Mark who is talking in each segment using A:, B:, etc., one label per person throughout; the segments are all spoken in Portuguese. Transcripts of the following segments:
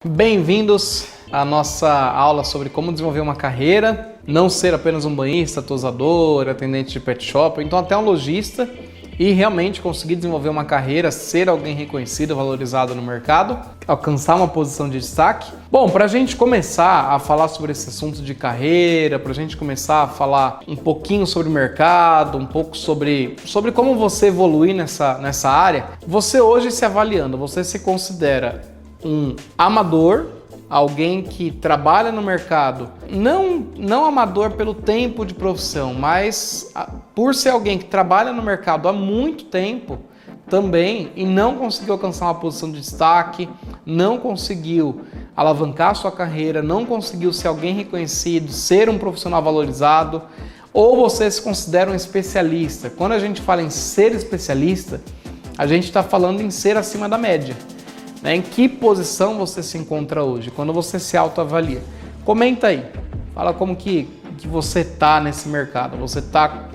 A: Bem-vindos à nossa aula sobre como desenvolver uma carreira, não ser apenas um banhista, tosador, atendente de pet shop, então até um lojista e realmente conseguir desenvolver uma carreira, ser alguém reconhecido, valorizado no mercado, alcançar uma posição de destaque. Bom, para a gente começar a falar sobre esse assunto de carreira, para a gente começar a falar um pouquinho sobre o mercado, um pouco sobre como você evoluir nessa área, você hoje se avaliando, você se considera um amador, alguém que trabalha no mercado, não amador pelo tempo de profissão, mas por ser alguém que trabalha no mercado há muito tempo também e não conseguiu alcançar uma posição de destaque, não conseguiu alavancar sua carreira, não conseguiu ser alguém reconhecido, ser um profissional valorizado, ou você se considera um especialista. Quando a gente fala em ser especialista, a gente está falando em ser acima da média. Em que posição você se encontra hoje, quando você se autoavalia? Comenta aí, fala como que você está nesse mercado. Você está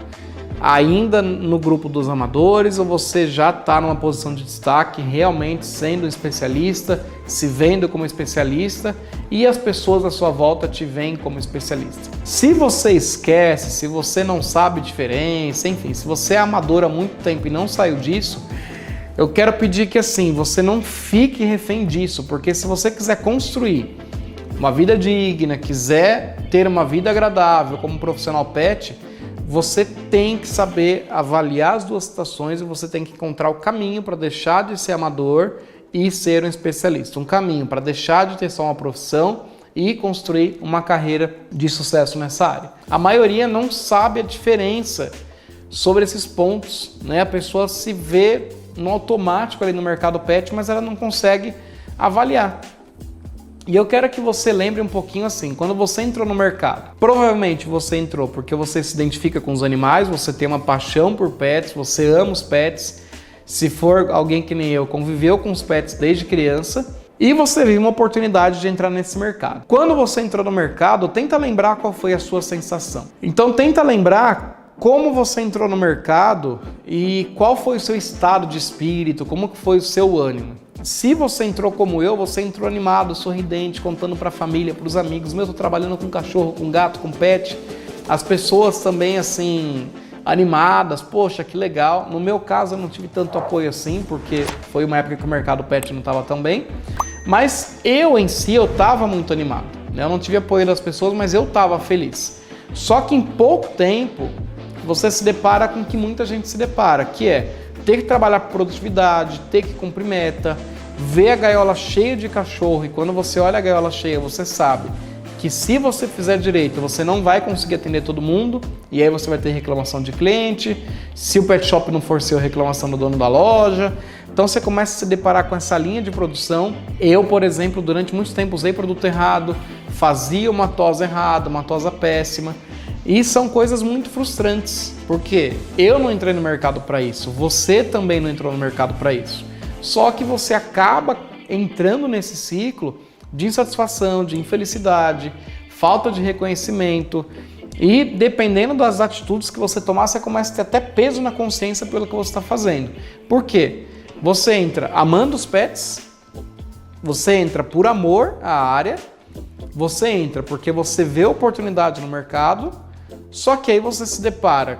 A: ainda no grupo dos amadores ou você já está numa posição de destaque, realmente sendo um especialista, se vendo como especialista e as pessoas à sua volta te veem como especialista? Se você esquece, se você não sabe diferença, enfim, se você é amador há muito tempo e não saiu disso, eu quero pedir que assim, você não fique refém disso, porque se você quiser construir uma vida digna, quiser ter uma vida agradável como profissional pet, você tem que saber avaliar as duas situações e você tem que encontrar o caminho para deixar de ser amador e ser um especialista. Um caminho para deixar de ter só uma profissão e construir uma carreira de sucesso nessa área. A maioria não sabe a diferença sobre esses pontos, né? A pessoa se vê no automático ali no mercado pet, mas ela não consegue avaliar. E eu quero que você lembre um pouquinho assim, quando você entrou no mercado, provavelmente você entrou porque você se identifica com os animais, você tem uma paixão por pets, você ama os pets, se for alguém que nem eu, conviveu com os pets desde criança, e você viu uma oportunidade de entrar nesse mercado. Quando você entrou no mercado, tenta lembrar qual foi a sua sensação. Então tenta lembrar como você entrou no mercado e qual foi o seu estado de espírito, como que foi o seu ânimo. Se você entrou como eu, você entrou animado, sorridente, contando para a família, para os amigos. Eu estou trabalhando com cachorro, com gato, com pet. As pessoas também assim, animadas, poxa, que legal. No meu caso eu não tive tanto apoio assim, porque foi uma época que o mercado pet não estava tão bem. Mas eu em si, eu estava muito animado. Eu não tive apoio das pessoas, mas eu estava feliz. Só que em pouco tempo, você se depara com o que muita gente se depara, que é ter que trabalhar por produtividade, ter que cumprir meta, ver a gaiola cheia de cachorro, e quando você olha a gaiola cheia, você sabe que se você fizer direito, você não vai conseguir atender todo mundo, e aí você vai ter reclamação de cliente, se o pet shop não for seu, reclamação do dono da loja. Então você começa a se deparar com essa linha de produção. Eu, por exemplo, durante muito tempo usei produto errado, fazia uma tosa errada, uma tosa péssima. E são coisas muito frustrantes, porque eu não entrei no mercado para isso, você também não entrou no mercado para isso. Só que você acaba entrando nesse ciclo de insatisfação, de infelicidade, falta de reconhecimento e dependendo das atitudes que você tomar, você começa a ter até peso na consciência pelo que você está fazendo. Por quê? Você entra amando os pets, você entra por amor à área, você entra porque você vê oportunidade no mercado. Só que aí você se depara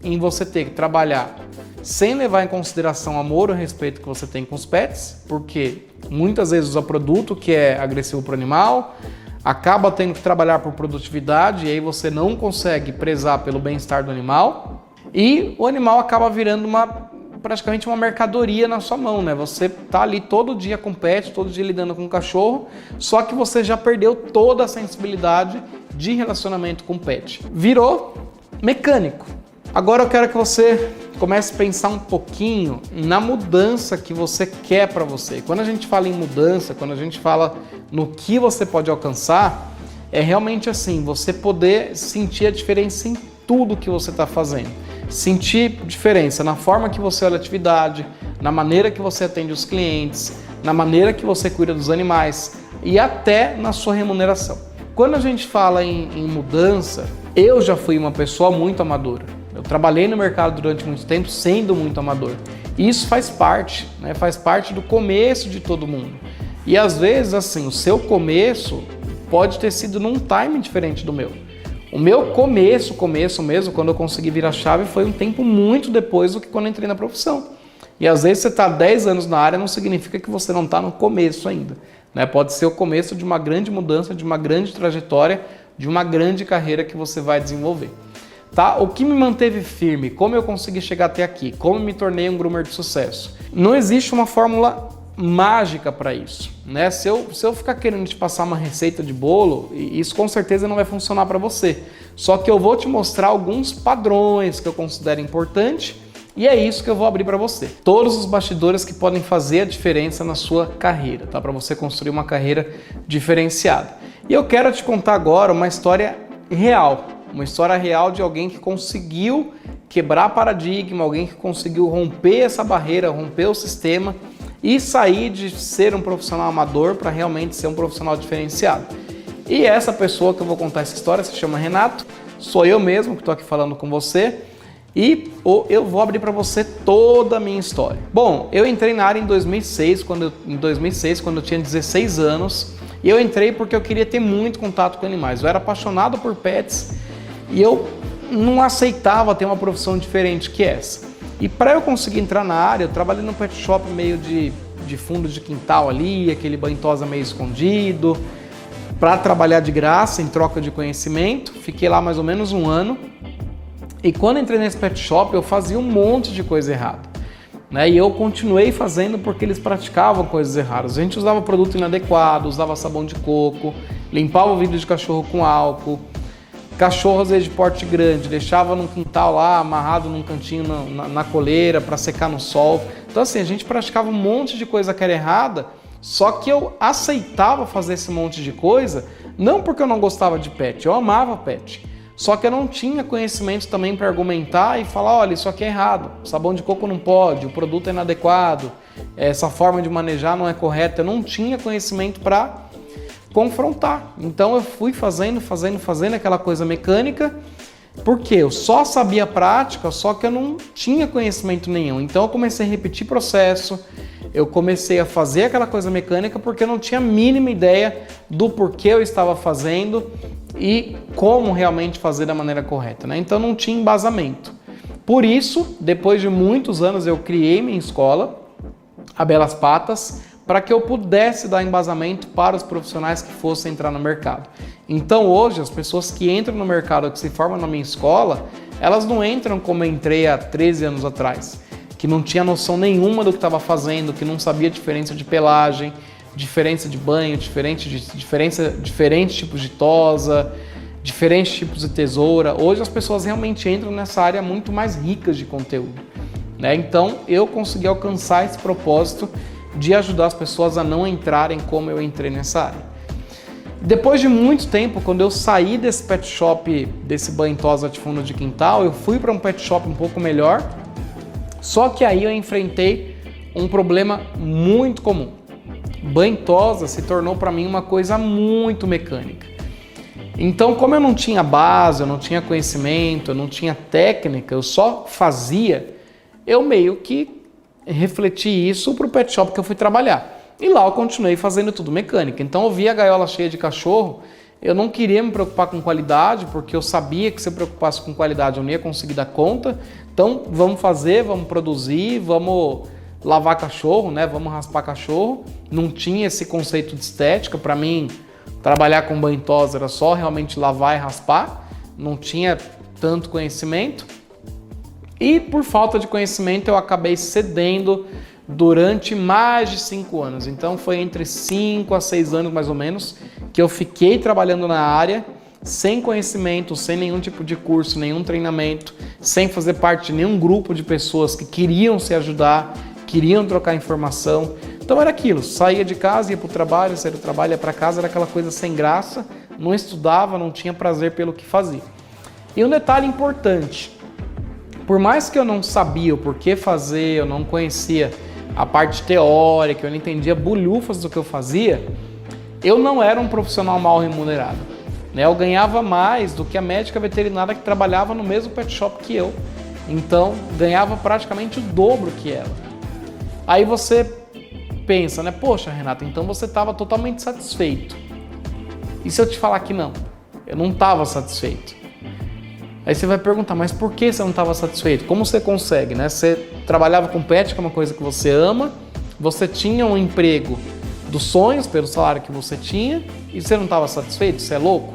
A: em você ter que trabalhar sem levar em consideração o amor ou o respeito que você tem com os pets, porque muitas vezes usa produto que é agressivo para o animal, acaba tendo que trabalhar por produtividade e aí você não consegue prezar pelo bem-estar do animal e o animal acaba virando praticamente uma mercadoria na sua mão, né? Você tá ali todo dia com pet, todo dia lidando com cachorro, só que você já perdeu toda a sensibilidade de relacionamento com pet. Virou mecânico. Agora eu quero que você comece a pensar um pouquinho na mudança que você quer para você. Quando a gente fala em mudança, quando a gente fala no que você pode alcançar, é realmente assim, você poder sentir a diferença em tudo que você está fazendo. Sentir diferença na forma que você olha a atividade, na maneira que você atende os clientes, na maneira que você cuida dos animais e até na sua remuneração. Quando a gente fala em mudança, eu já fui uma pessoa muito amadora. Eu trabalhei no mercado durante muito tempo sendo muito amador. E isso faz parte, né? Faz parte do começo de todo mundo. E às vezes, assim, o seu começo pode ter sido num time diferente do meu. O meu começo mesmo, quando eu consegui virar a chave, foi um tempo muito depois do que quando eu entrei na profissão. E às vezes você está 10 anos na área, não significa que você não está no começo ainda, né? Pode ser o começo de uma grande mudança, de uma grande trajetória, de uma grande carreira que você vai desenvolver. Tá? O que me manteve firme, como eu consegui chegar até aqui, como me tornei um groomer de sucesso. Não existe uma fórmula mágica para isso, né? Se eu ficar querendo te passar uma receita de bolo, isso com certeza não vai funcionar para você. Só que eu vou te mostrar alguns padrões que eu considero importante e é isso que eu vou abrir para você. Todos os bastidores que podem fazer a diferença na sua carreira, tá? Para você construir uma carreira diferenciada. E eu quero te contar agora uma história real. Uma história real de alguém que conseguiu quebrar paradigma, alguém que conseguiu romper essa barreira, romper o sistema e sair de ser um profissional amador para realmente ser um profissional diferenciado. E essa pessoa que eu vou contar essa história se chama Renato, sou eu mesmo que estou aqui falando com você e eu vou abrir para você toda a minha história. Bom, eu entrei na área em 2006, quando eu tinha 16 anos, e eu entrei porque eu queria ter muito contato com animais. Eu era apaixonado por pets e eu não aceitava ter uma profissão diferente que essa. E para eu conseguir entrar na área, eu trabalhei num pet shop meio de fundo de quintal ali, aquele banho tosa meio escondido, para trabalhar de graça, em troca de conhecimento. Fiquei lá mais ou menos um ano. E quando entrei nesse pet shop, eu fazia um monte de coisa errada, né? E eu continuei fazendo porque eles praticavam coisas erradas. A gente usava produto inadequado, usava sabão de coco, limpava o vidro de cachorro com álcool, cachorro às vezes de porte grande, deixava num quintal lá, amarrado num cantinho na coleira para secar no sol. Então assim, a gente praticava um monte de coisa que era errada, só que eu aceitava fazer esse monte de coisa, não porque eu não gostava de pet, eu amava pet. Só que eu não tinha conhecimento também para argumentar e falar, olha, isso aqui é errado, sabão de coco não pode, o produto é inadequado, essa forma de manejar não é correta. Eu não tinha conhecimento para confrontar. Então eu fui fazendo aquela coisa mecânica, porque eu só sabia prática, só que eu não tinha conhecimento nenhum. Então eu comecei a repetir processo, eu comecei a fazer aquela coisa mecânica porque eu não tinha a mínima ideia do porquê eu estava fazendo e como realmente fazer da maneira correta, né? Então não tinha embasamento. Por isso, depois de muitos anos, eu criei minha escola, a Belas Patas, para que eu pudesse dar embasamento para os profissionais que fossem entrar no mercado. Então hoje, as pessoas que entram no mercado, que se formam na minha escola, elas não entram como eu entrei há 13 anos atrás, que não tinha noção nenhuma do que estava fazendo, que não sabia a diferença de pelagem, diferença de banho, diferentes tipos de tosa, diferentes tipos de tesoura. Hoje as pessoas realmente entram nessa área muito mais ricas de conteúdo, né? Então eu consegui alcançar esse propósito de ajudar as pessoas a não entrarem como eu entrei nessa área. Depois de muito tempo, quando eu saí desse pet shop, desse banho tosa de fundo de quintal, eu fui para um pet shop um pouco melhor, só que aí eu enfrentei um problema muito comum. Banho tosa se tornou para mim uma coisa muito mecânica. Então, como eu não tinha base, eu não tinha conhecimento, eu não tinha técnica, eu só fazia, eu meio que refleti isso para o pet shop que eu fui trabalhar. E lá eu continuei fazendo tudo mecânica. Então eu via a gaiola cheia de cachorro, eu não queria me preocupar com qualidade, porque eu sabia que se eu preocupasse com qualidade eu não ia conseguir dar conta. Então vamos fazer, vamos produzir, vamos lavar cachorro, né? Vamos raspar cachorro. Não tinha esse conceito de estética. Para mim, trabalhar com banho tosa era só realmente lavar e raspar. Não tinha tanto conhecimento. E por falta de conhecimento eu acabei cedendo durante mais de 5 anos. Então foi entre 5 a 6 anos mais ou menos que eu fiquei trabalhando na área sem conhecimento, sem nenhum tipo de curso, nenhum treinamento, sem fazer parte de nenhum grupo de pessoas que queriam se ajudar, queriam trocar informação. Então era aquilo, saía de casa, ia para o trabalho, saía do trabalho, ia para casa, era aquela coisa sem graça, não estudava, não tinha prazer pelo que fazia. E um detalhe importante, por mais que eu não sabia o porquê fazer, eu não conhecia a parte teórica, eu não entendia bulhufas do que eu fazia, eu não era um profissional mal remunerado, né? Eu ganhava mais do que a médica veterinária que trabalhava no mesmo pet shop que eu. Então, ganhava praticamente o dobro que ela. Aí você pensa, né? Poxa, Renato, então você estava totalmente satisfeito. E se eu te falar que não? Eu não estava satisfeito. Aí você vai perguntar, mas por que você não estava satisfeito? Como você consegue, né? Você trabalhava com pet, que é uma coisa que você ama, você tinha um emprego dos sonhos pelo salário que você tinha e você não estava satisfeito? Você é louco?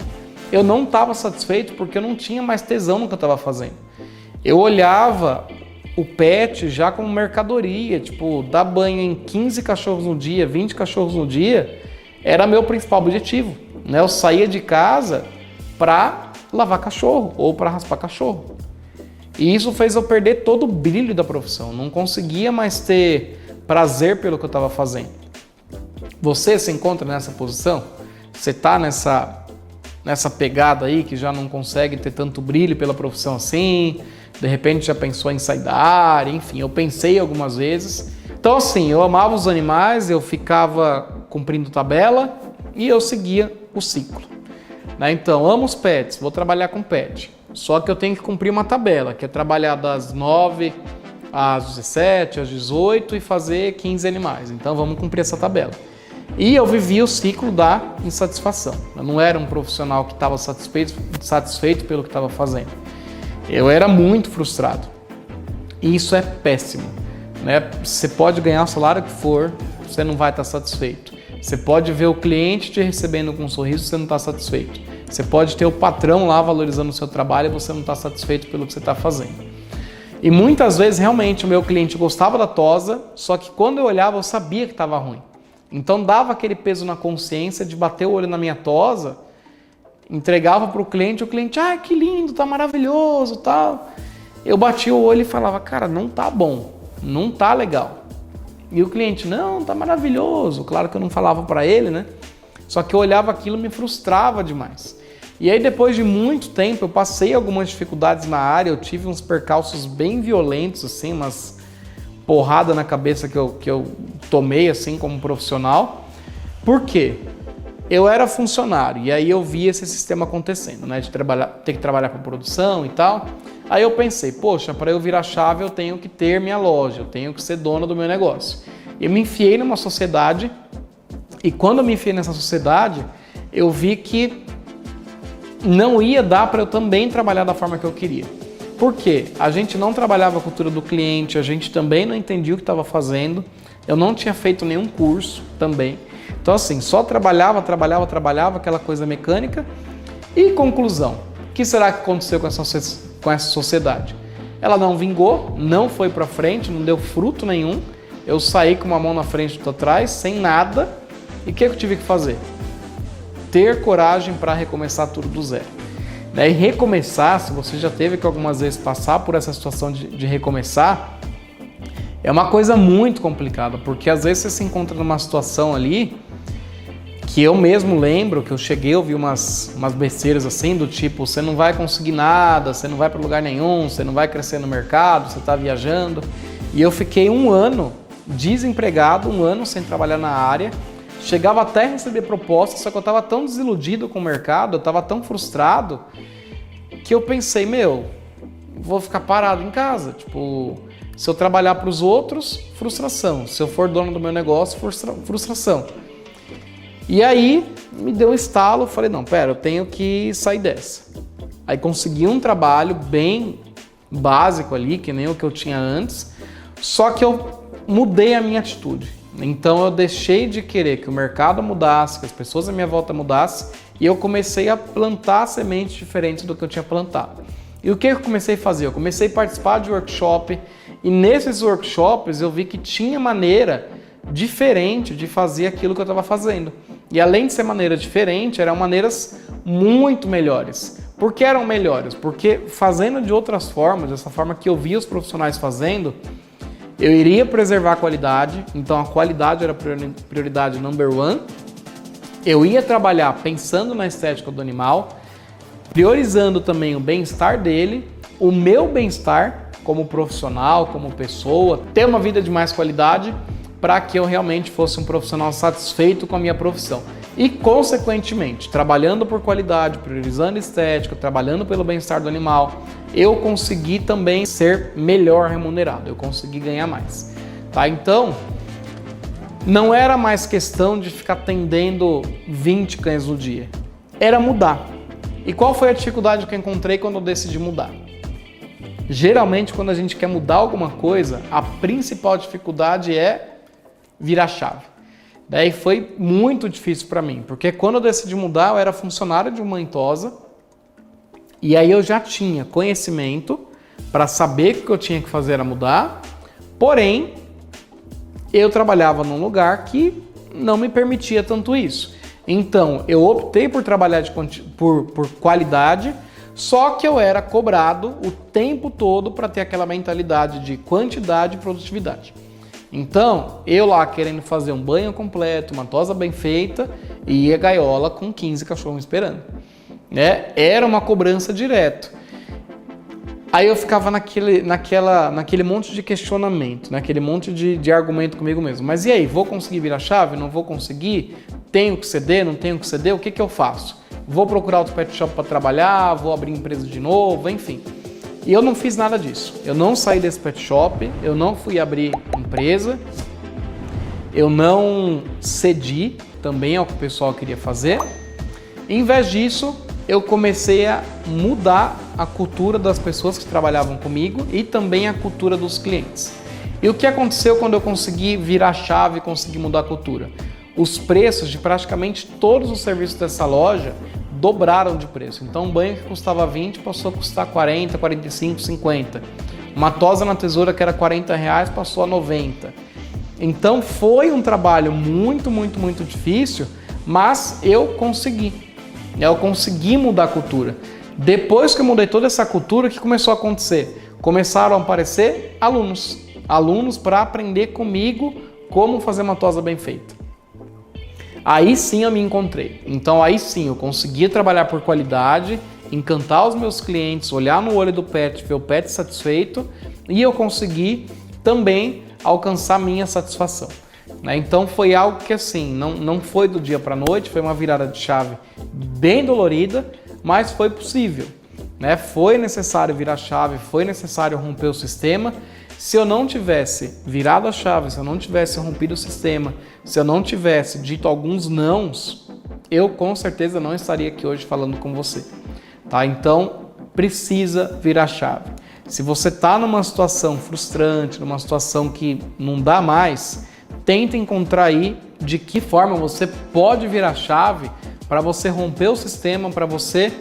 A: Eu não estava satisfeito porque eu não tinha mais tesão no que eu estava fazendo. Eu olhava o pet já como mercadoria, tipo, dar banho em 15 cachorros no dia, 20 cachorros no dia, era meu principal objetivo, né? Eu saía de casa para lavar cachorro ou para raspar cachorro. E isso fez eu perder todo o brilho da profissão, não conseguia mais ter prazer pelo que eu estava fazendo. Você se encontra nessa posição? Você está nessa pegada aí que já não consegue ter tanto brilho pela profissão assim? De repente já pensou em sair da área? Enfim, eu pensei algumas vezes. Então assim, eu amava os animais, eu ficava cumprindo tabela e eu seguia o ciclo. Então, amo os pets, vou trabalhar com pet. Só que eu tenho que cumprir uma tabela, que é trabalhar das 9 às 17, às 18 e fazer 15 animais. Então vamos cumprir essa tabela. E eu vivia o ciclo da insatisfação. Eu não era um profissional que estava satisfeito pelo que estava fazendo. Eu era muito frustrado. E isso é péssimo, né? Você pode ganhar o salário que for, você não vai estar satisfeito. Você pode ver o cliente te recebendo com um sorriso e você não está satisfeito. Você pode ter o patrão lá valorizando o seu trabalho e você não está satisfeito pelo que você está fazendo. E muitas vezes, realmente, o meu cliente gostava da tosa, só que quando eu olhava, eu sabia que estava ruim. Então, dava aquele peso na consciência de bater o olho na minha tosa, entregava para o cliente, que lindo, tá maravilhoso, tal. Eu batia o olho e falava, cara, não tá bom, não tá legal. E o cliente, não, tá maravilhoso. Claro que eu não falava para ele, né? Só que eu olhava aquilo e me frustrava demais. E aí, depois de muito tempo, eu passei algumas dificuldades na área, eu tive uns percalços bem violentos, assim, umas porrada na cabeça que eu tomei, assim, como profissional. Por quê? Eu era funcionário e aí eu via esse sistema acontecendo, né? De ter que trabalhar com produção e tal. Aí eu pensei, poxa, para eu virar chave eu tenho que ter minha loja, eu tenho que ser dono do meu negócio. Eu me enfiei numa sociedade e quando eu me enfiei nessa sociedade, eu vi que não ia dar para eu também trabalhar da forma que eu queria. Por quê? A gente não trabalhava a cultura do cliente, a gente também não entendia o que estava fazendo, eu não tinha feito nenhum curso também. Então assim, só trabalhava, aquela coisa mecânica. E conclusão, o que será que aconteceu com essa sociedade? Ela não vingou, não foi para frente, não deu fruto nenhum. Eu saí com uma mão na frente e outra atrás, sem nada. E o que eu tive que fazer? Ter coragem para recomeçar tudo do zero. E recomeçar, se você já teve que algumas vezes passar por essa situação de recomeçar, é uma coisa muito complicada, porque às vezes você se encontra numa situação ali que eu mesmo lembro que eu cheguei a ouvir umas besteiras assim, do tipo, você não vai conseguir nada, você não vai para lugar nenhum, você não vai crescer no mercado, você está viajando. E eu fiquei um ano desempregado, um ano sem trabalhar na área, chegava até a receber propostas, só que eu estava tão desiludido com o mercado, eu estava tão frustrado, que eu pensei, vou ficar parado em casa, tipo, se eu trabalhar para os outros, frustração, se eu for dono do meu negócio, frustração. E aí me deu um estalo, falei, não, pera, eu tenho que sair dessa. Aí consegui um trabalho bem básico ali, que nem o que eu tinha antes, só que eu mudei a minha atitude. Então eu deixei de querer que o mercado mudasse, que as pessoas à minha volta mudassem, e eu comecei a plantar sementes diferentes do que eu tinha plantado. E o que eu comecei a fazer? Eu comecei a participar de workshop, e nesses workshops eu vi que tinha maneira diferente de fazer aquilo que eu estava fazendo. E além de ser maneira diferente, eram maneiras muito melhores. Por que eram melhores? Porque fazendo de outras formas, dessa forma que eu via os profissionais fazendo, eu iria preservar a qualidade, então a qualidade era a prioridade number one. Eu ia trabalhar pensando na estética do animal, priorizando também o bem-estar dele, o meu bem-estar como profissional, como pessoa, ter uma vida de mais qualidade, para que eu realmente fosse um profissional satisfeito com a minha profissão. E, consequentemente, trabalhando por qualidade, priorizando estética, trabalhando pelo bem-estar do animal, eu consegui também ser melhor remunerado, eu consegui ganhar mais. Tá? Então, Não era mais questão de ficar atendendo 20 cães no dia. Era mudar. E qual foi a dificuldade que eu encontrei quando eu decidi mudar? Geralmente, quando a gente quer mudar alguma coisa, a principal dificuldade é virar chave. Daí foi muito difícil para mim, porque quando eu decidi mudar, eu era funcionário de uma Intosa e aí eu já tinha conhecimento para saber que o que eu tinha que fazer era mudar, porém, eu trabalhava num lugar que não me permitia tanto isso. Então, eu optei por trabalhar por qualidade, só que eu era cobrado o tempo todo para ter aquela mentalidade de quantidade e produtividade. Então, eu lá querendo fazer um banho completo, uma tosa bem feita e a gaiola com 15 cachorros esperando. Era uma cobrança direto. Aí eu ficava naquele monte de questionamento, naquele monte de argumento comigo mesmo. Mas e aí, vou conseguir virar chave? Não vou conseguir? Tenho que ceder? Não tenho que ceder? O que eu faço? Vou procurar outro pet shop para trabalhar? Vou abrir empresa de novo? Enfim. E eu não fiz nada disso. Eu não saí desse pet shop, eu não fui abrir empresa, eu não cedi também ao que o pessoal queria fazer. Em vez disso, eu comecei a mudar a cultura das pessoas que trabalhavam comigo e também a cultura dos clientes. E o que aconteceu quando eu consegui virar a chave e consegui mudar a cultura? Os preços de praticamente todos os serviços dessa loja dobraram de preço. Então um banho que custava 20 passou a custar 40, 45, 50. Uma tosa na tesoura que era R$40 passou a 90. Então foi um trabalho muito, muito, muito difícil, mas eu consegui. Eu consegui mudar a cultura. Depois que eu mudei toda essa cultura, o que começou a acontecer? Começaram a aparecer alunos para aprender comigo como fazer uma tosa bem feita. Aí sim eu me encontrei. Então aí sim eu conseguia trabalhar por qualidade, encantar os meus clientes, olhar no olho do pet, ver o pet satisfeito e eu consegui também alcançar minha satisfação. Então foi algo que assim, não foi do dia para a noite, foi uma virada de chave bem dolorida, mas foi possível. Foi necessário virar a chave, foi necessário romper o sistema. Se eu não tivesse virado a chave, se eu não tivesse rompido o sistema, se eu não tivesse dito alguns nãos, eu com certeza não estaria aqui hoje falando com você. Tá? Então, precisa virar a chave. Se você está numa situação frustrante, numa situação que não dá mais, tenta encontrar aí de que forma você pode virar a chave para você romper o sistema, para você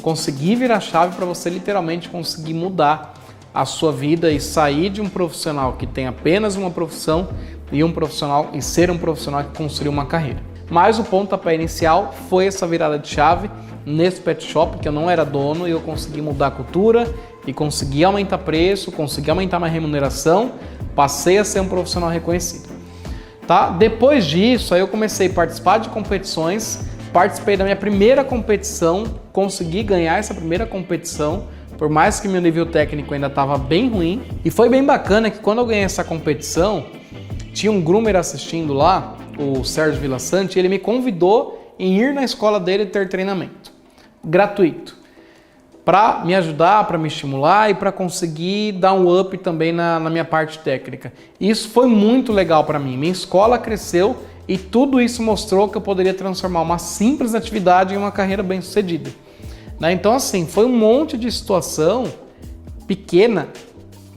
A: conseguir virar a chave, para você literalmente conseguir mudar a sua vida e sair de um profissional que tem apenas uma profissão e ser um profissional que construiu uma carreira. Mas o pontapé inicial foi essa virada de chave nesse pet shop que eu não era dono e eu consegui mudar a cultura e consegui aumentar preço, consegui aumentar minha remuneração, passei a ser um profissional reconhecido. Tá? Depois disso, aí eu comecei a participar de competições, participei da minha primeira competição, consegui ganhar essa primeira competição, por mais que meu nível técnico ainda estava bem ruim. E foi bem bacana que quando eu ganhei essa competição, tinha um groomer assistindo lá, o Sérgio Villasanti, e ele me convidou em ir na escola dele ter treinamento gratuito, para me ajudar, para me estimular e para conseguir dar um up também na minha parte técnica. E isso foi muito legal para mim. Minha escola cresceu e tudo isso mostrou que eu poderia transformar uma simples atividade em uma carreira bem-sucedida. Então, assim, foi um monte de situação pequena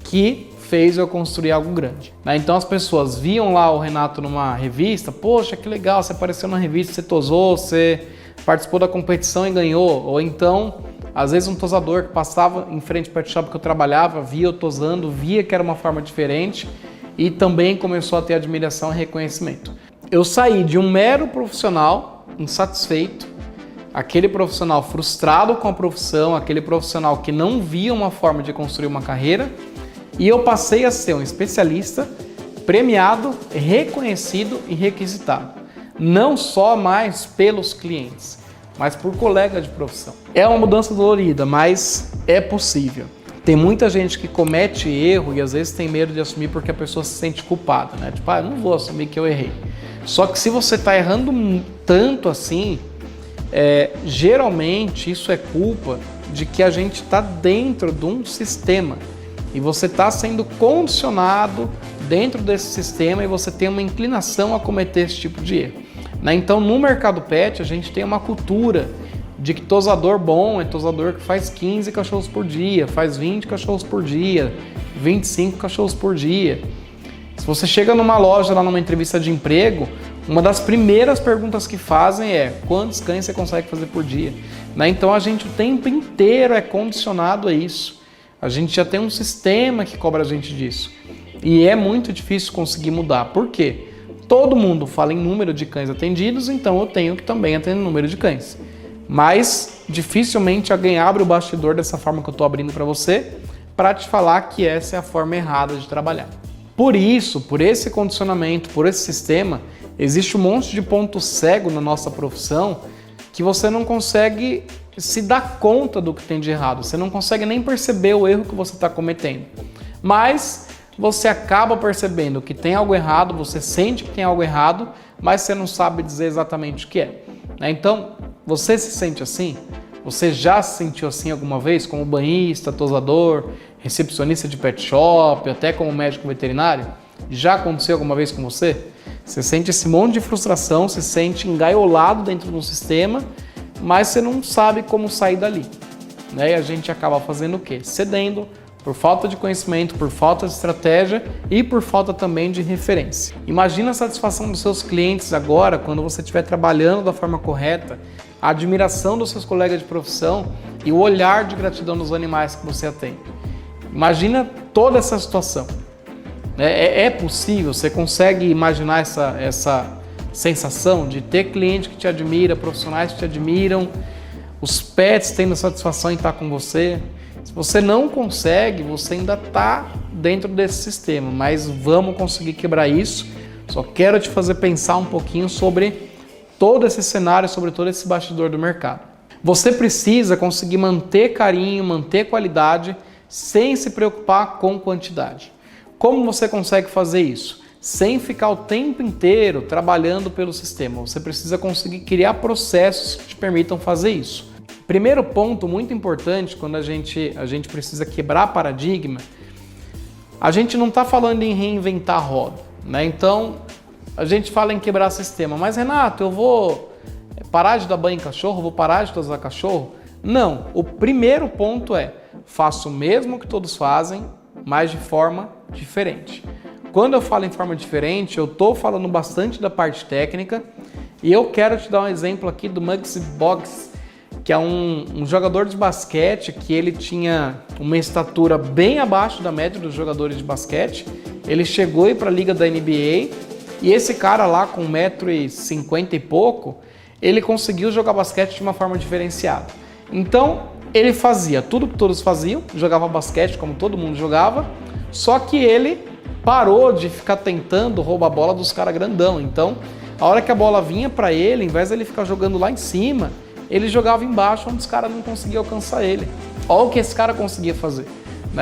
A: que fez eu construir algo grande. Então, as pessoas viam lá o Renato numa revista, poxa, que legal, você apareceu na revista, você tosou, você participou da competição e ganhou. Ou então, às vezes um tosador que passava em frente ao pet shop que eu trabalhava, via eu tosando, via que era uma forma diferente e também começou a ter admiração e reconhecimento. Eu saí de um mero profissional insatisfeito, aquele profissional frustrado com a profissão, aquele profissional que não via uma forma de construir uma carreira, e eu passei a ser um especialista premiado, reconhecido e requisitado. Não só mais pelos clientes, mas por colegas de profissão. É uma mudança dolorida, mas é possível. Tem muita gente que comete erro e às vezes tem medo de assumir porque a pessoa se sente culpada, né? Tipo, eu não vou assumir que eu errei. Só que se você está errando tanto assim, geralmente isso é culpa de que a gente está dentro de um sistema e você está sendo condicionado dentro desse sistema e você tem uma inclinação a cometer esse tipo de erro. Então, no mercado pet, a gente tem uma cultura de que tosador bom é tosador que faz 15 cachorros por dia, faz 20 cachorros por dia, 25 cachorros por dia. Se você chega numa loja, lá numa entrevista de emprego, uma das primeiras perguntas que fazem é: quantos cães você consegue fazer por dia? Então a gente o tempo inteiro é condicionado a isso. A gente já tem um sistema que cobra a gente disso. E é muito difícil conseguir mudar. Por quê? Todo mundo fala em número de cães atendidos, então eu tenho que também atender o número de cães. Mas dificilmente alguém abre o bastidor dessa forma que eu estou abrindo para você, para te falar que essa é a forma errada de trabalhar. Por isso, por esse condicionamento, por esse sistema, existe um monte de ponto cego na nossa profissão que você não consegue se dar conta do que tem de errado, você não consegue nem perceber o erro que você está cometendo. Mas você acaba percebendo que tem algo errado, você sente que tem algo errado, mas você não sabe dizer exatamente o que é. Então, você se sente assim? Você já se sentiu assim alguma vez, como banhista, tosador, recepcionista de pet shop, até como médico veterinário? Já aconteceu alguma vez com você? Você sente esse monte de frustração, se sente engaiolado dentro de um sistema, mas você não sabe como sair dali. E a gente acaba fazendo o quê? Cedendo, por falta de conhecimento, por falta de estratégia e por falta também de referência. Imagina a satisfação dos seus clientes agora, quando você estiver trabalhando da forma correta, a admiração dos seus colegas de profissão e o olhar de gratidão dos animais que você atende. Imagina toda essa situação. É possível? Você consegue imaginar essa sensação de ter cliente que te admira, profissionais que te admiram, os pets tendo satisfação em estar com você? Se você não consegue, você ainda está dentro desse sistema, mas vamos conseguir quebrar isso. Só quero te fazer pensar um pouquinho sobre todo esse cenário, sobre todo esse bastidor do mercado. Você precisa conseguir manter carinho, manter qualidade, sem se preocupar com quantidade. Como você consegue fazer isso? Sem ficar o tempo inteiro trabalhando pelo sistema. Você precisa conseguir criar processos que te permitam fazer isso. Primeiro ponto muito importante, quando a gente precisa quebrar paradigma, a gente não está falando em reinventar a roda, Então, a gente fala em quebrar sistema. Mas, Renato, eu vou parar de dar banho em cachorro? Vou parar de tosar cachorro? Não. O primeiro ponto é: faço o mesmo que todos fazem, mas de forma diferente. Quando eu falo em forma diferente, eu estou falando bastante da parte técnica e eu quero te dar um exemplo aqui do Muggsy Bogues, que é um jogador de basquete que ele tinha uma estatura bem abaixo da média dos jogadores de basquete. Ele chegou a ir para a liga da NBA e esse cara lá com 1,50 m e pouco, ele conseguiu jogar basquete de uma forma diferenciada. Então, ele fazia tudo que todos faziam, jogava basquete como todo mundo jogava, só que ele parou de ficar tentando roubar a bola dos caras grandão. Então, a hora que a bola vinha para ele, ao invés de ele ficar jogando lá em cima, ele jogava embaixo onde os caras não conseguiam alcançar ele. Olha o que esse cara conseguia fazer.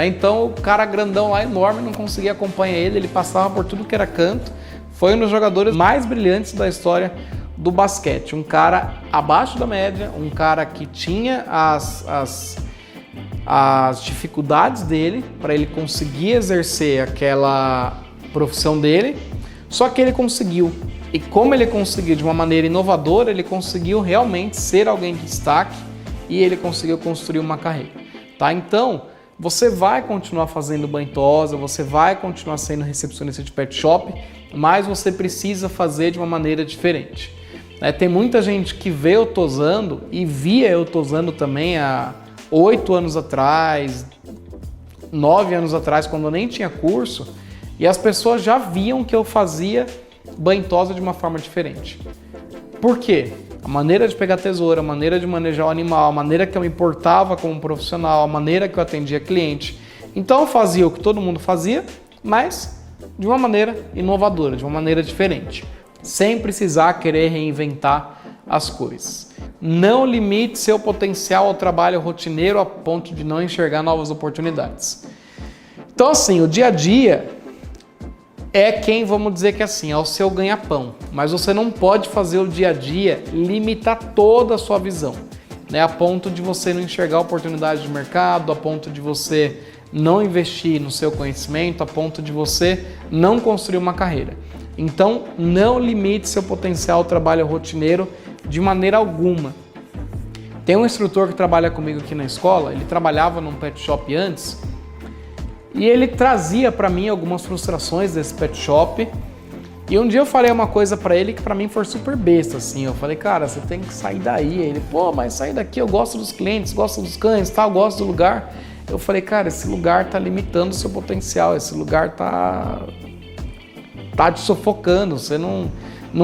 A: Então, o cara grandão lá, enorme, não conseguia acompanhar ele, ele passava por tudo que era canto. Foi um dos jogadores mais brilhantes da história do basquete. Um cara abaixo da média, um cara que tinha as dificuldades dele para ele conseguir exercer aquela profissão dele, só que ele conseguiu. E como ele conseguiu de uma maneira inovadora, ele conseguiu realmente ser alguém de destaque e ele conseguiu construir uma carreira. Então, você vai continuar fazendo banho tosa, você vai continuar sendo recepcionista de pet shop, mas você precisa fazer de uma maneira diferente. Tem muita gente que vê eu tosando e via eu tosando também há 8 anos atrás, 9 anos atrás, quando eu nem tinha curso, e as pessoas já viam que eu fazia banho tosa de uma forma diferente. Por quê? A maneira de pegar tesoura, a maneira de manejar o animal, a maneira que eu me portava como profissional, a maneira que eu atendia cliente. Então eu fazia o que todo mundo fazia, mas de uma maneira inovadora, de uma maneira diferente, sem precisar querer reinventar as coisas. Não limite seu potencial ao trabalho rotineiro a ponto de não enxergar novas oportunidades. Então assim, o dia a dia é quem, vamos dizer que assim, é o seu ganha-pão, mas você não pode fazer o dia a dia limitar toda a sua visão, a ponto de você não enxergar oportunidades de mercado, a ponto de você não investir no seu conhecimento a ponto de você não construir uma carreira. Então, não limite seu potencial ao trabalho rotineiro de maneira alguma. Tem um instrutor que trabalha comigo aqui na escola, ele trabalhava num pet shop antes, e ele trazia para mim algumas frustrações desse pet shop. E um dia eu falei uma coisa para ele que para mim foi super besta, assim. Eu falei, cara, você tem que sair daí. Ele, pô, mas sair daqui, eu gosto dos clientes, gosto dos cães, tal, gosto do lugar. Eu falei, cara, esse lugar tá limitando o seu potencial, esse lugar tá te sufocando, você não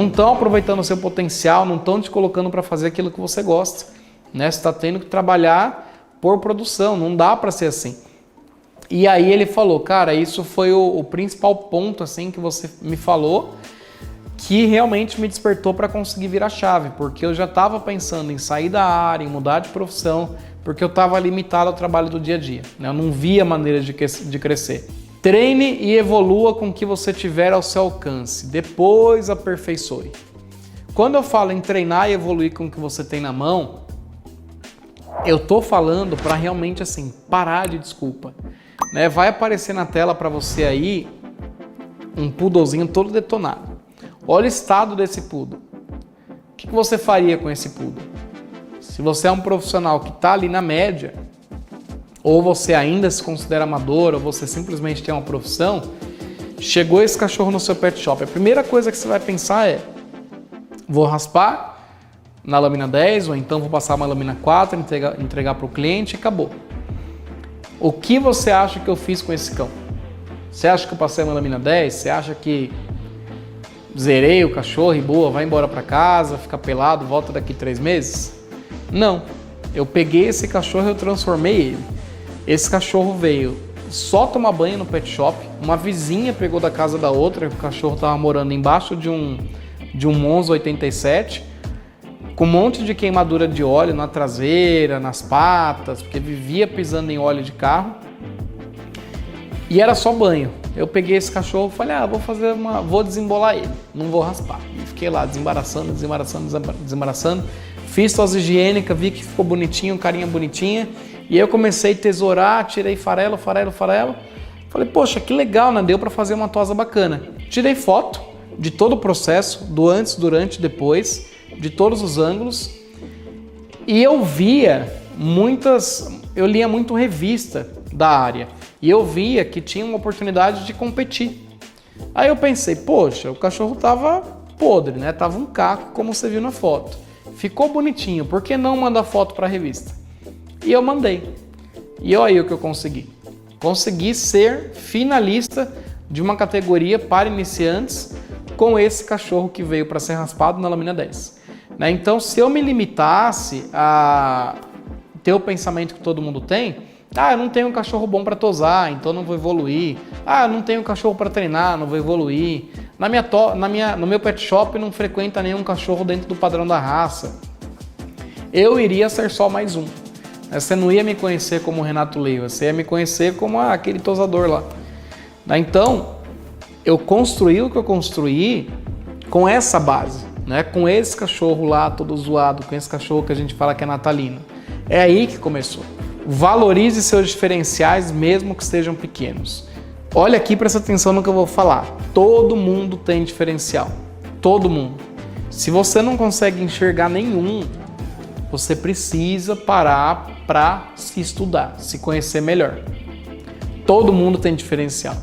A: estão aproveitando o seu potencial, não estão te colocando para fazer aquilo que você gosta, né? Você está tendo que trabalhar por produção, não dá para ser assim. E aí ele falou, cara, isso foi o principal ponto assim que você me falou, que realmente me despertou para conseguir virar a chave, porque eu já estava pensando em sair da área, em mudar de profissão, porque eu estava limitado ao trabalho do dia a dia, né? Eu não via maneira de crescer. Treine e evolua com o que você tiver ao seu alcance, depois aperfeiçoe. Quando eu falo em treinar e evoluir com o que você tem na mão, eu tô falando para realmente assim, parar de desculpa. Né? Vai aparecer na tela para você aí um poodlezinho todo detonado. Olha o estado desse poodle. O que você faria com esse poodle? Se você é um profissional que está ali na média, ou você ainda se considera amador, ou você simplesmente tem uma profissão, chegou esse cachorro no seu pet shop. A primeira coisa que você vai pensar é, vou raspar na lâmina 10, ou então vou passar uma lâmina 4, entregar para o cliente e acabou. O que você acha que eu fiz com esse cão? Você acha que eu passei uma lâmina 10? Você acha que zerei o cachorro e boa, vai embora para casa, fica pelado, volta daqui 3 meses? Não. Eu peguei esse cachorro e eu transformei ele. Esse cachorro veio só tomar banho no pet shop, uma vizinha pegou da casa da outra, o cachorro estava morando embaixo de um Monza 87, com um monte de queimadura de óleo na traseira, nas patas, porque vivia pisando em óleo de carro, e era só banho. Eu peguei esse cachorro e falei, vou desembolar ele, não vou raspar. E fiquei lá desembaraçando, fiz tosse higiênica, vi que ficou bonitinho, carinha bonitinha, e aí eu comecei a tesourar, tirei farelo. Falei, poxa, que legal, né? Deu para fazer uma tosa bacana. Tirei foto de todo o processo, do antes, durante, depois, de todos os ângulos. E eu lia muito revista da área. E eu via que tinha uma oportunidade de competir. Aí eu pensei, poxa, o cachorro tava podre, né? Tava um caco, como você viu na foto. Ficou bonitinho, por que não mandar foto para a revista? E eu mandei. E olha aí o que eu consegui. Consegui ser finalista de uma categoria para iniciantes com esse cachorro que veio para ser raspado na lâmina 10. Né? Então, se eu me limitasse a ter o pensamento que todo mundo tem, eu não tenho um cachorro bom para tosar, então não vou evoluir. Eu não tenho um cachorro para treinar, não vou evoluir. No meu pet shop não frequenta nenhum cachorro dentro do padrão da raça. Eu iria ser só mais um. Você não ia me conhecer como Renato Leiva, você ia me conhecer como aquele tosador lá. Então, eu construí o que eu construí com essa base, né? Com esse cachorro lá todo zoado, com esse cachorro que a gente fala que é natalino. É aí que começou. Valorize seus diferenciais, mesmo que sejam pequenos. Olha aqui, presta atenção no que eu vou falar. Todo mundo tem diferencial. Todo mundo. Se você não consegue enxergar nenhum, você precisa parar para se estudar, se conhecer melhor. Todo mundo tem diferencial,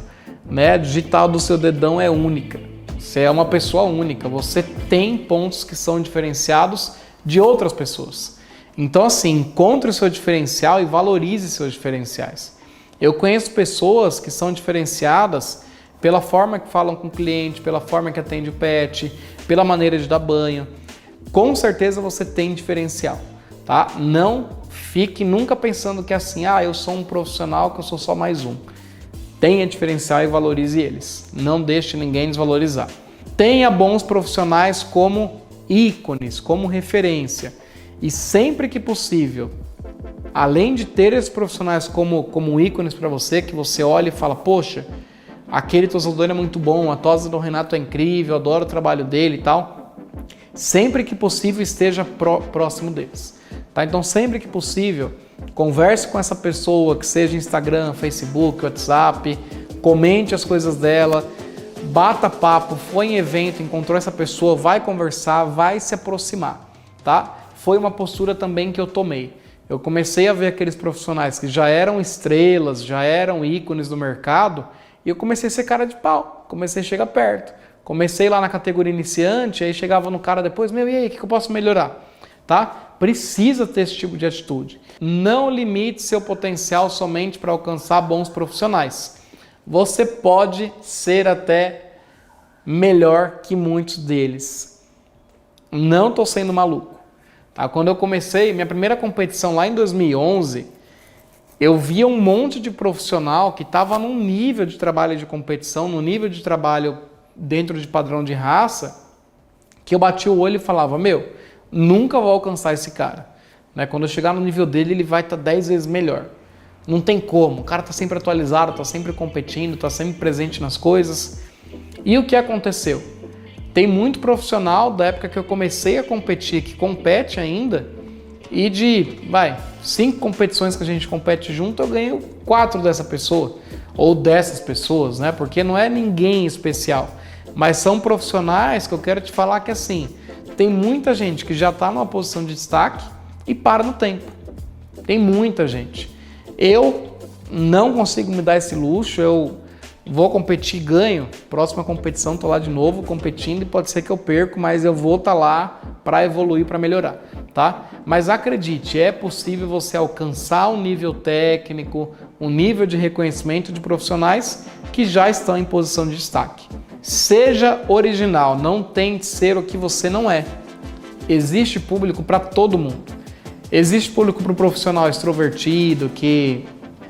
A: né? A digital do seu dedão é única. Você é uma pessoa única. Você tem pontos que são diferenciados de outras pessoas. Então, assim, encontre o seu diferencial e valorize seus diferenciais. Eu conheço pessoas que são diferenciadas pela forma que falam com o cliente, pela forma que atende o pet, pela maneira de dar banho. Com certeza você tem diferencial, tá? Não fique nunca pensando que é assim, eu sou um profissional, que eu sou só mais um. Tenha diferencial e valorize eles. Não deixe ninguém desvalorizar. Tenha bons profissionais como ícones, como referência. E sempre que possível, além de ter esses profissionais como ícones para você, que você olha e fala, poxa, aquele tosador é muito bom, a tosa do Renato é incrível, adoro o trabalho dele e tal. Sempre que possível esteja próximo deles. Tá? Então sempre que possível, Converse com essa pessoa, que seja Instagram, Facebook, WhatsApp, comente as coisas dela, bata papo, foi em evento, encontrou essa pessoa, vai conversar, vai se aproximar, tá? Foi uma postura também que eu tomei. Eu comecei a ver aqueles profissionais que já eram estrelas, já eram ícones do mercado, e eu comecei a ser cara de pau, comecei a chegar perto. Comecei lá na categoria iniciante, aí chegava no cara depois, meu, e aí, o que eu posso melhorar? Tá? Precisa ter esse tipo de atitude. Não limite seu potencial somente para alcançar bons profissionais. Você pode ser até melhor que muitos deles. Não estou sendo maluco. Tá? Quando eu comecei, minha primeira competição lá em 2011, eu via um monte de profissional que estava num nível de trabalho de competição, num nível de trabalho dentro de padrão de raça, que eu bati o olho e falava, meu, nunca vou alcançar esse cara. Né? Quando eu chegar no nível dele, ele vai estar 10 vezes melhor. Não tem como, o cara está sempre atualizado, está sempre competindo, está sempre presente nas coisas. E o que aconteceu? Tem muito profissional da época que eu comecei a competir, que compete ainda, e de 5 competições que a gente compete junto, eu ganho 4 dessa pessoa, ou dessas pessoas, né? Porque não é ninguém especial. Mas são profissionais que eu quero te falar que assim, tem muita gente que já está numa posição de destaque e para no tempo. Tem muita gente. Eu não consigo me dar esse luxo, eu vou competir e ganho. Próxima competição estou lá de novo competindo e pode ser que eu perco, mas eu vou estar lá para evoluir, para melhorar, tá? Mas acredite, é possível você alcançar um nível técnico, um nível de reconhecimento de profissionais que já estão em posição de destaque. Seja original, não tente ser o que você não é. Existe público para todo mundo. Existe público para o profissional extrovertido, que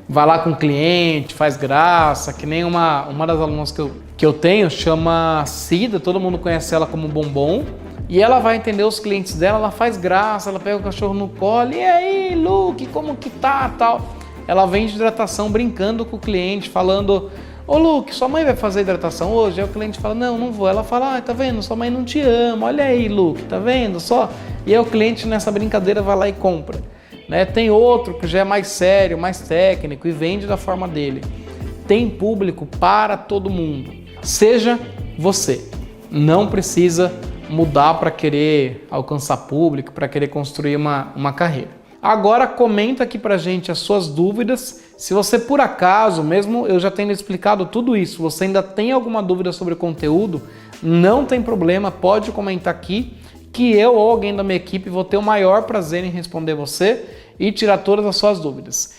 A: vai lá com o cliente, faz graça, que nem uma das alunas que eu tenho, chama Cida, todo mundo conhece ela como Bombom, e ela vai entender os clientes dela, ela faz graça, ela pega o cachorro no colo, e aí, Luke, como que tá, tal. Ela vende hidratação brincando com o cliente, falando... Ô Luke, sua mãe vai fazer hidratação hoje? Aí o cliente fala, não vou. Ela fala, tá vendo? Sua mãe não te ama. Olha aí, Luke, tá vendo? Só. E aí o cliente nessa brincadeira vai lá e compra. Né? Tem outro que já é mais sério, mais técnico e vende da forma dele. Tem público para todo mundo. Seja você. Não precisa mudar para querer alcançar público, para querer construir uma carreira. Agora comenta aqui pra gente as suas dúvidas. Se você por acaso, mesmo eu já tendo explicado tudo isso, você ainda tem alguma dúvida sobre o conteúdo, não tem problema, pode comentar aqui que eu ou alguém da minha equipe vou ter o maior prazer em responder você e tirar todas as suas dúvidas.